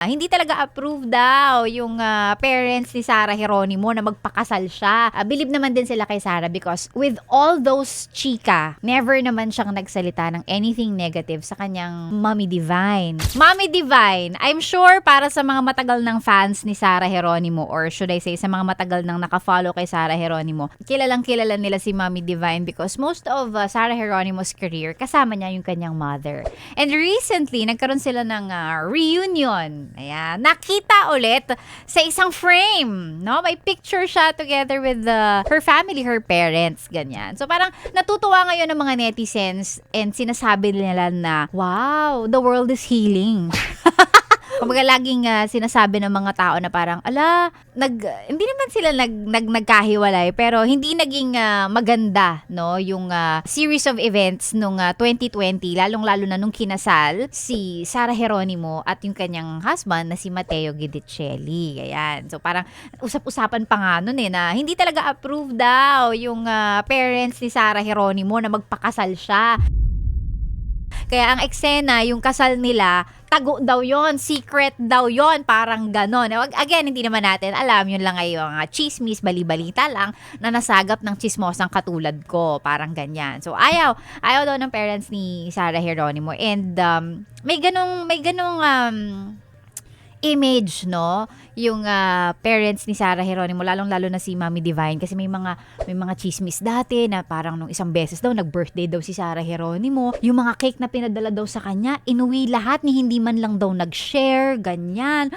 Hindi talaga approve daw yung parents ni Sarah Geronimo na magpakasal siya. Believe naman din sila kay Sarah because with all those chika, never naman siyang nagsalita ng anything negative sa kanyang Mommy Divine. Mommy Divine, I'm sure para sa mga matagal ng fans ni Sarah Geronimo, or should I say sa mga matagal nang nakafollow kay Sarah Geronimo, kilalang kilala nila si Mommy Divine because most of Sarah Geronimo's career, kasama niya yung kanyang mother. And recently, nagkaroon sila ng reunion. Ayan, nakita ulit sa isang frame, no? May picture siya together with her family, her parents, ganyan. So parang natutuwa ngayon ng mga netizens and sinasabi nila na, wow, the world is healing. Kumbaga laging sinasabi ng mga tao na parang, hindi naman sila nagkahiwalay, pero hindi naging maganda, no, yung series of events nung 2020, lalong-lalo na nung kinasal si Sarah Geronimo at yung kanyang husband na si Matteo Guidicelli. Ayan. So parang usap-usapan pa nga nun na hindi talaga approve daw yung parents ni Sarah Geronimo na magpakasal siya. Kaya ang eksena, yung kasal nila, tago daw yon, secret daw yon, parang ganon. Again, hindi naman natin alam, yun lang ay yung chismis, bali-balita lang na nasagap ng chismosang katulad ko, parang ganyan. So ayaw daw ng parents ni Sarah Geronimo and may ganong image, no, yung parents ni Sarah Geronimo, lalong-lalo na si Mommy Divine, kasi may mga chismis dati na parang nung isang beses daw nag-birthday daw si Sarah Geronimo, yung mga cake na pinadala daw sa kanya, inuwi lahat ni hindi man lang daw nag-share, ganyan.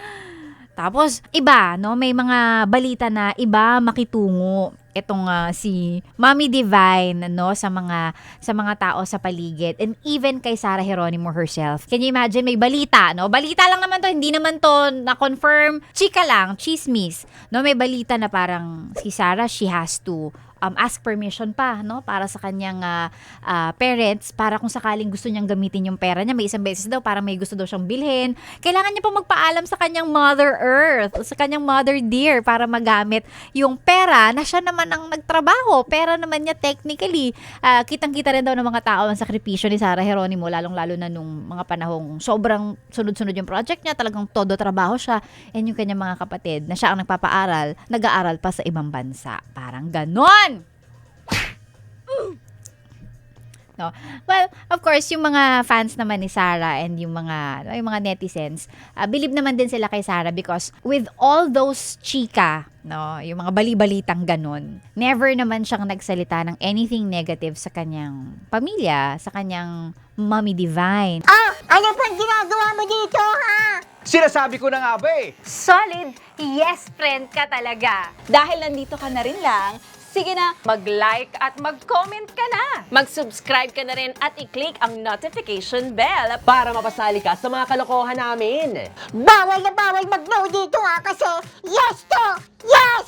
Tapos, iba, no? May mga balita na iba makitungo itong si Mommy Divine, no, sa mga tao sa paligid and even kay Sarah Geronimo herself. Can you imagine, may balita, no? Balita lang naman to, hindi naman to na-confirm, chika lang, chismis. No, may balita na parang si Sarah, she has to ask permission pa, no, para sa kanyang parents, para kung sakaling gusto niyang gamitin yung pera niya. May isang beses daw para may gusto daw siyang bilhin, kailangan niya pa magpaalam sa kanyang Mother Earth, sa kanyang Mother Dear, para magamit yung pera na siya naman ang nagtrabaho. Pera naman niya technically. Kitang-kita rin daw ng mga tao ang sakripisyo ni Sarah Geronimo, lalong-lalo na nung mga panahong sobrang sunod-sunod yung project niya, talagang todo trabaho siya, and yung kanyang mga kapatid na siya ang nagpapaaral, nag-aaral pa sa ibang bansa. Parang ganon! No. Well, of course, yung mga fans naman ni Sarah and yung mga netizens, believe naman din sila kay Sarah because with all those chika, no, yung mga bali-balitang ganun, never naman siyang nagsalita ng anything negative sa kanyang pamilya, sa kanyang Mommy Divine. Ano pang ginagawa mo dito, ha? Sinasabi ko na nga ba eh. Solid yes friend ka talaga. Dahil nandito ka na rin lang, sige na, mag-like at mag-comment ka na. Mag-subscribe ka na rin at i-click ang notification bell Para mapasali ka sa mga kalokohan namin. Bawal na bawal mag-no dito, ha? Kasi yes to yes!